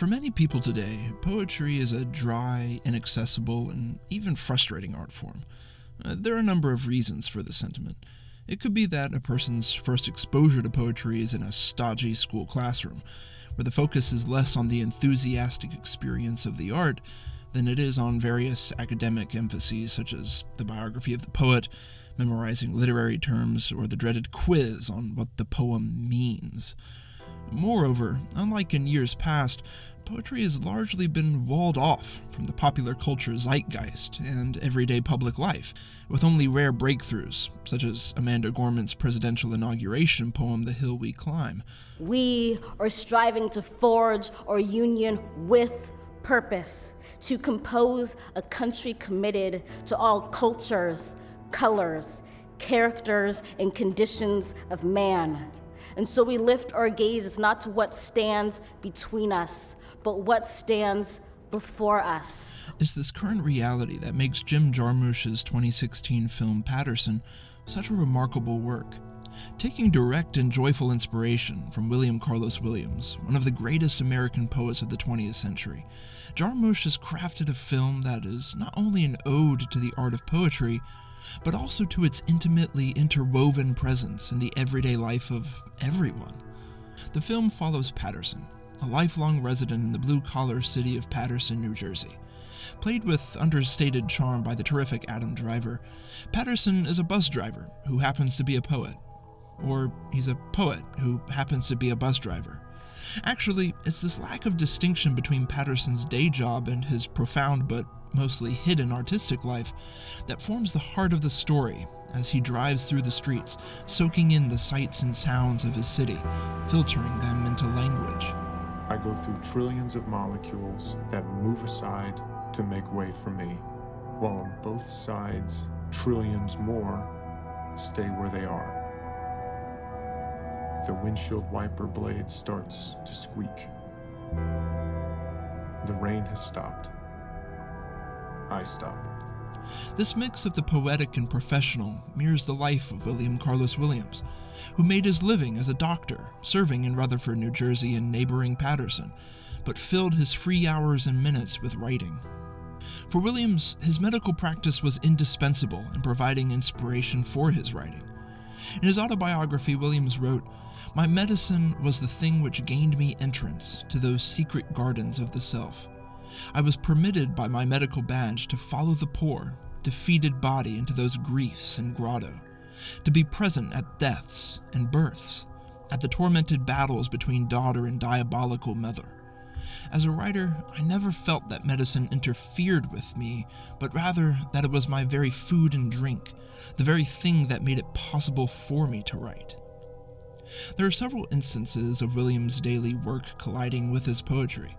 For many people today, poetry is a dry, inaccessible, and even frustrating art form. There are a number of reasons for this sentiment. It could be that a person's first exposure to poetry is in a stodgy school classroom, where the focus is less on the enthusiastic experience of the art than it is on various academic emphases such as the biography of the poet, memorizing literary terms, or the dreaded quiz on what the poem means. Moreover, unlike in years past, poetry has largely been walled off from the popular culture zeitgeist and everyday public life, with only rare breakthroughs, such as Amanda Gorman's presidential inauguration poem, The Hill We Climb. We are striving to forge our union with purpose, to compose a country committed to all cultures, colors, characters, and conditions of man. And so we lift our gazes not to what stands between us, but what stands before us. It's this current reality that makes Jim Jarmusch's 2016 film Paterson such a remarkable work. Taking direct and joyful inspiration from William Carlos Williams, one of the greatest American poets of the 20th century, Jarmusch has crafted a film that is not only an ode to the art of poetry, but also to its intimately interwoven presence in the everyday life of everyone. The film follows Paterson, a lifelong resident in the blue-collar city of Paterson, New Jersey. Played with understated charm by the terrific Adam Driver, Paterson is a bus driver who happens to be a poet. Or he's a poet who happens to be a bus driver. Actually, it's this lack of distinction between Paterson's day job and his profound but mostly hidden artistic life that forms the heart of the story as he drives through the streets, soaking in the sights and sounds of his city, filtering them into language. I go through trillions of molecules that move aside to make way for me, while on both sides, trillions more stay where they are. The windshield wiper blade starts to squeak. The rain has stopped. I stop. This mix of the poetic and professional mirrors the life of William Carlos Williams, who made his living as a doctor, serving in Rutherford, New Jersey and neighboring Paterson, but filled his free hours and minutes with writing. For Williams, his medical practice was indispensable in providing inspiration for his writing. In his autobiography, Williams wrote, "My medicine was the thing which gained me entrance to those secret gardens of the self. I was permitted by my medical badge to follow the poor, defeated body into those griefs and grotto, to be present at deaths and births, at the tormented battles between daughter and diabolical mother. As a writer, I never felt that medicine interfered with me, but rather that it was my very food and drink, the very thing that made it possible for me to write." There are several instances of Williams' daily work colliding with his poetry.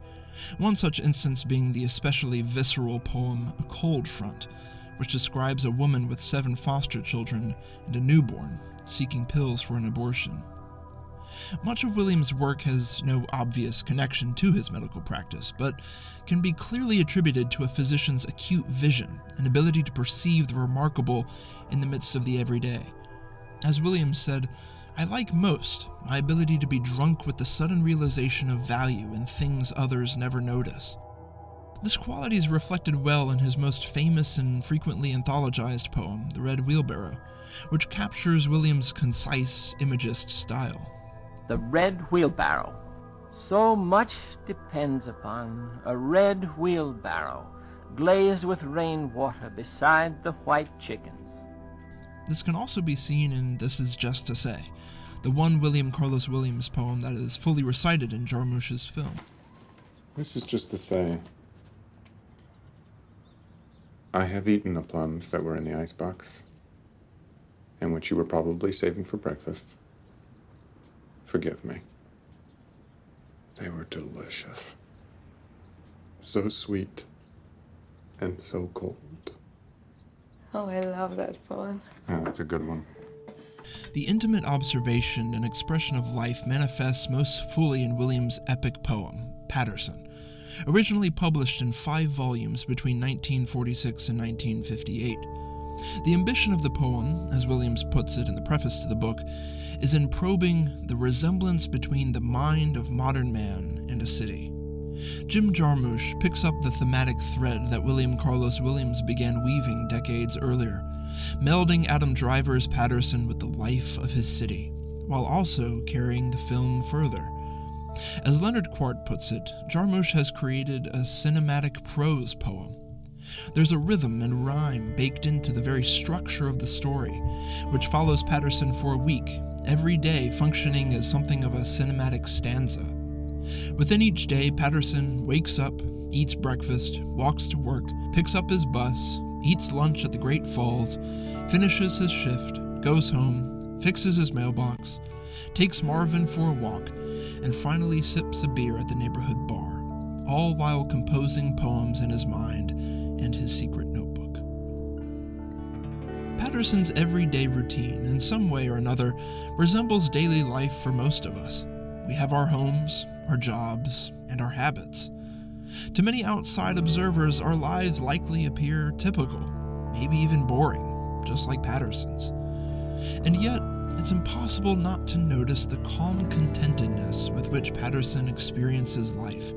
One such instance being the especially visceral poem A Cold Front, which describes a woman with 7 foster children and a newborn seeking pills for an abortion. Much of Williams' work has no obvious connection to his medical practice, but can be clearly attributed to a physician's acute vision and ability to perceive the remarkable in the midst of the everyday. As Williams said, "I like most my ability to be drunk with the sudden realization of value in things others never notice." This quality is reflected well in his most famous and frequently anthologized poem, The Red Wheelbarrow, which captures Williams' concise, imagist style. The red wheelbarrow. So much depends upon a red wheelbarrow, glazed with rainwater beside the white chickens. This can also be seen in This Is Just to Say, the one William Carlos Williams poem that is fully recited in Jarmusch's film. This is just to say, I have eaten the plums that were in the icebox, and which you were probably saving for breakfast. Forgive me. They were delicious. So sweet and so cold. Oh, I love that poem. Oh, it's a good one. The intimate observation and expression of life manifests most fully in Williams' epic poem, Paterson, originally published in 5 volumes between 1946 and 1958. The ambition of the poem, as Williams puts it in the preface to the book, is in probing the resemblance between the mind of modern man and a city. Jim Jarmusch picks up the thematic thread that William Carlos Williams began weaving decades earlier, melding Adam Driver's Paterson with the life of his city, while also carrying the film further. As Leonard Quart puts it, Jarmusch has created a cinematic prose poem. There's a rhythm and rhyme baked into the very structure of the story, which follows Paterson for a week, every day functioning as something of a cinematic stanza. Within each day, Paterson wakes up, eats breakfast, walks to work, picks up his bus, eats lunch at the Great Falls, finishes his shift, goes home, fixes his mailbox, takes Marvin for a walk, and finally sips a beer at the neighborhood bar, all while composing poems in his mind and his secret notebook. Paterson's everyday routine, in some way or another, resembles daily life for most of us. We have our homes, our jobs, and our habits. To many outside observers, our lives likely appear typical, maybe even boring, just like Paterson's. And yet, it's impossible not to notice the calm contentedness with which Paterson experiences life,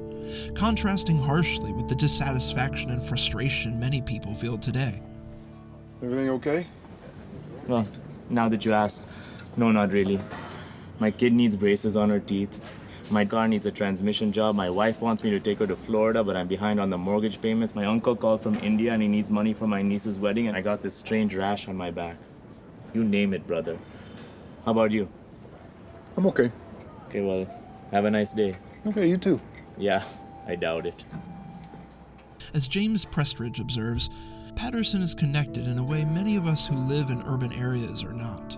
contrasting harshly with the dissatisfaction and frustration many people feel today. Everything okay? Well, now that you ask, no, not really. My kid needs braces on her teeth. My car needs a transmission job. My wife wants me to take her to Florida, but I'm behind on the mortgage payments. My uncle called from India and he needs money for my niece's wedding, and I got this strange rash on my back. You name it, brother. How about you? I'm okay. Okay, well, have a nice day. Okay, you too. Yeah, I doubt it. As James Prestridge observes, Paterson is connected in a way many of us who live in urban areas are not.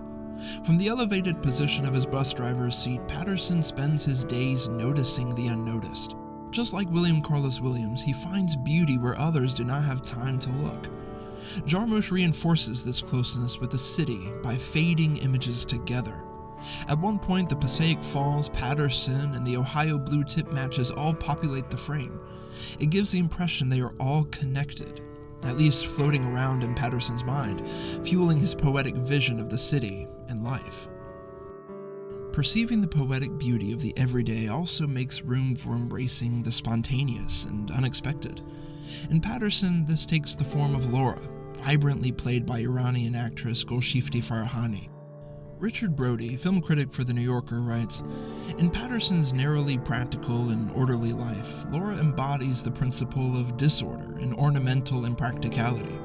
From the elevated position of his bus driver's seat, Paterson spends his days noticing the unnoticed. Just like William Carlos Williams, he finds beauty where others do not have time to look. Jarmusch reinforces this closeness with the city by fading images together. At one point, the Passaic Falls, Paterson, and the Ohio blue tip matches all populate the frame. It gives the impression they are all connected, at least floating around in Paterson's mind, fueling his poetic vision of the city and life. Perceiving the poetic beauty of the everyday also makes room for embracing the spontaneous and unexpected. In Paterson, this takes the form of Laura, vibrantly played by Iranian actress Golshifteh Farahani. Richard Brody, film critic for The New Yorker, writes, "In Paterson's narrowly practical and orderly life, Laura embodies the principle of disorder and ornamental impracticality.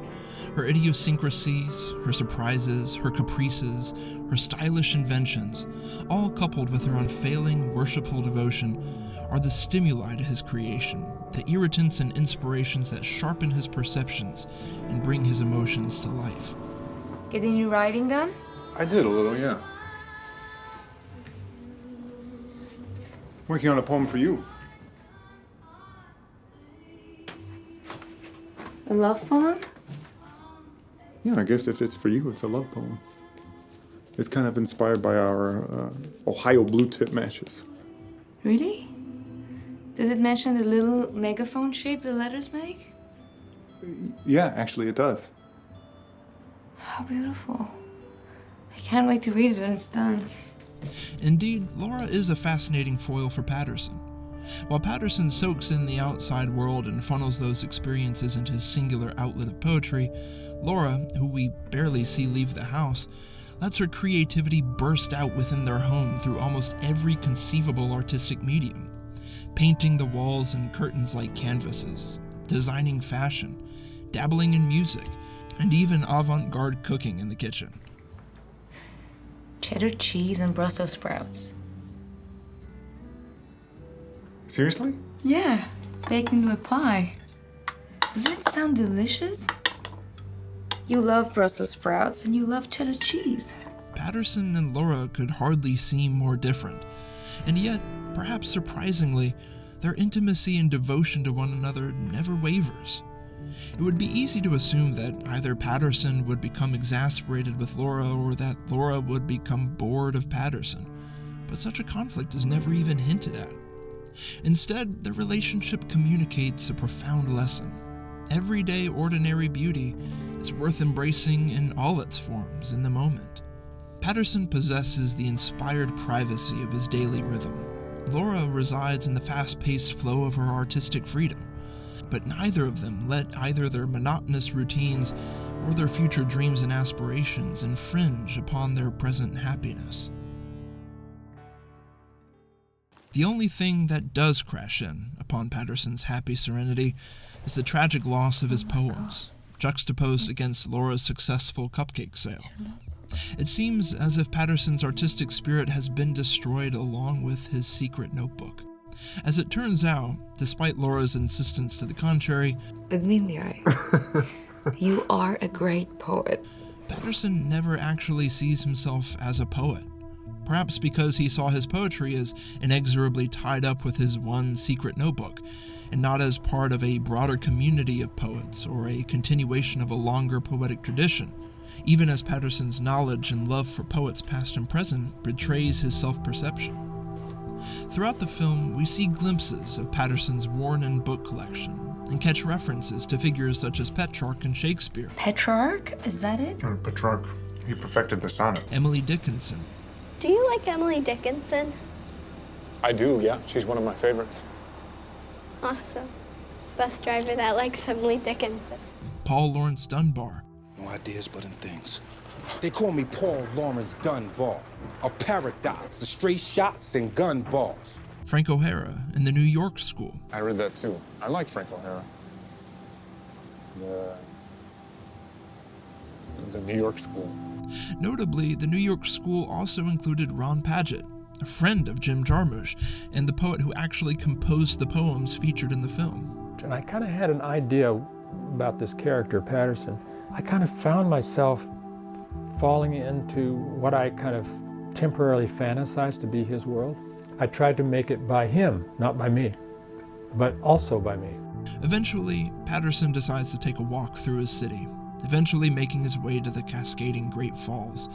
Her idiosyncrasies, her surprises, her caprices, her stylish inventions, all coupled with her unfailing, worshipful devotion, are the stimuli to his creation, the irritants and inspirations that sharpen his perceptions and bring his emotions to life." Getting your writing done? I did a little, yeah. Working on a poem for you. A love poem? Yeah, I guess if it's for you, it's a love poem. It's kind of inspired by our Ohio blue tip matches. Really? Does it mention the little megaphone shape the letters make? Yeah, actually it does. How beautiful. I can't wait to read it when it's done. Indeed, Laura is a fascinating foil for Paterson. While Paterson soaks in the outside world and funnels those experiences into his singular outlet of poetry, Laura, who we barely see leave the house, lets her creativity burst out within their home through almost every conceivable artistic medium, painting the walls and curtains like canvases, designing fashion, dabbling in music, and even avant-garde cooking in the kitchen. Cheddar cheese and Brussels sprouts. Seriously? Yeah, baked into a pie. Doesn't it sound delicious? You love Brussels sprouts and you love cheddar cheese. Paterson and Laura could hardly seem more different, and yet, perhaps surprisingly, their intimacy and devotion to one another never wavers. It would be easy to assume that either Paterson would become exasperated with Laura or that Laura would become bored of Paterson, but such a conflict is never even hinted at. Instead, their relationship communicates a profound lesson. Everyday, ordinary beauty is worth embracing in all its forms in the moment. Paterson possesses the inspired privacy of his daily rhythm, Laura resides in the fast-paced flow of her artistic freedom, but neither of them let either their monotonous routines or their future dreams and aspirations infringe upon their present happiness. The only thing that does crash in upon Paterson's happy serenity is the tragic loss of his poems, juxtaposed against Laura's successful cupcake sale. It seems as if Paterson's artistic spirit has been destroyed along with his secret notebook. As it turns out, despite Laura's insistence to the contrary, You are a great poet. Paterson never actually sees himself as a poet. Perhaps because he saw his poetry as inexorably tied up with his one secret notebook, and not as part of a broader community of poets or a continuation of a longer poetic tradition, even as Paterson's knowledge and love for poets past and present betrays his self-perception. Throughout the film, we see glimpses of Paterson's worn-in book collection and catch references to figures such as Petrarch and Shakespeare. Petrarch? Is that it? Petrarch, he perfected the sonnet. Emily Dickinson. Do you like Emily Dickinson? I do, yeah. She's one of my favorites. Awesome. Bus driver that likes Emily Dickinson. Paul Laurence Dunbar. No ideas but in things. They call me Paul Laurence Dunbar. A paradox, the straight shots and gun balls. Frank O'Hara in the New York School. I read that too. I like Frank O'Hara. The New York School. Notably, the New York School also included Ron Paget, a friend of Jim Jarmusch, and the poet who actually composed the poems featured in the film. And I kind of had an idea about this character, Paterson. I kind of found myself falling into what I kind of temporarily fantasized to be his world. I tried to make it by him, not by me, but also by me. Eventually, Paterson decides to take a walk through his city, eventually making his way to the cascading Great Falls,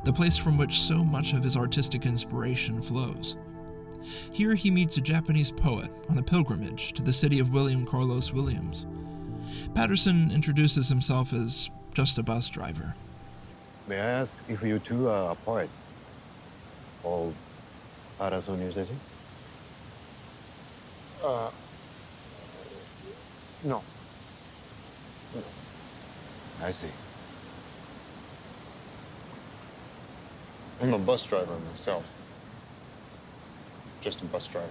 the place from which so much of his artistic inspiration flows. Here he meets a Japanese poet on a pilgrimage to the city of William Carlos Williams. Paterson introduces himself as just a bus driver. May I ask if you two are a poet? Or Paterson 유재지? No. I see. I'm a bus driver myself. Just a bus driver.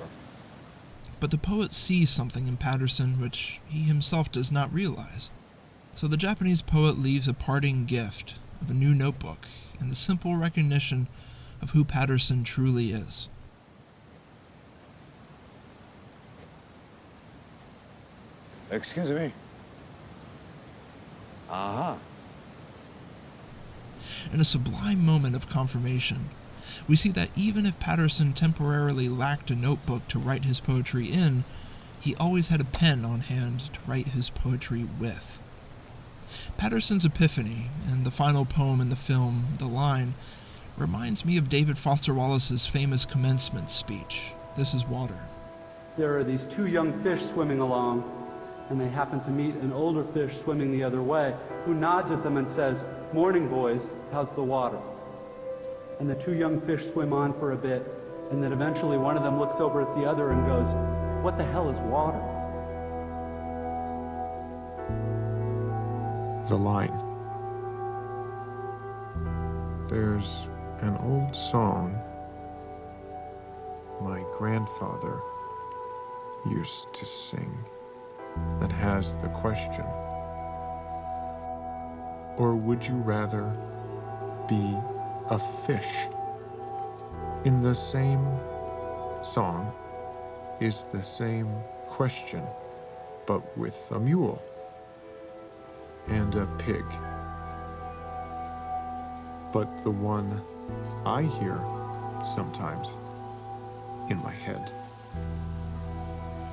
But the poet sees something in Paterson which he himself does not realize. So the Japanese poet leaves a parting gift of a new notebook and the simple recognition of who Paterson truly is. Excuse me. Aha. In a sublime moment of confirmation, we see that even if Paterson temporarily lacked a notebook to write his poetry in, he always had a pen on hand to write his poetry with. Paterson's epiphany, and the final poem in the film, The Line, reminds me of David Foster Wallace's famous commencement speech, This is Water. There are these two young fish swimming along, and they happen to meet an older fish swimming the other way, who nods at them and says, "Morning, boys, how's the water?" And the two young fish swim on for a bit, and then eventually one of them looks over at the other and goes, "What the hell is water?" The Line. There's an old song my grandfather used to sing that has the question, or would you rather be a fish? In the same song is the same question, but with a mule and a pig. But the one I hear sometimes in my head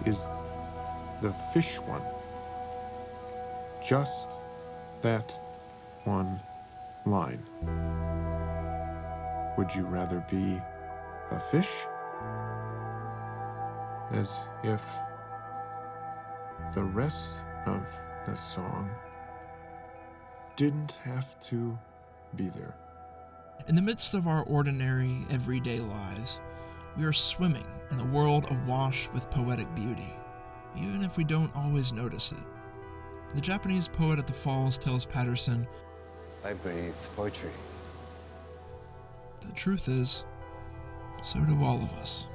is the fish one. Just that one line. Would you rather be a fish? As if the rest of the song didn't have to be there. In the midst of our ordinary, everyday lives, We are swimming in a world awash with poetic beauty, even if we don't always notice it. The Japanese poet at the falls tells Paterson, I breathe poetry. the truth is, so do all of us.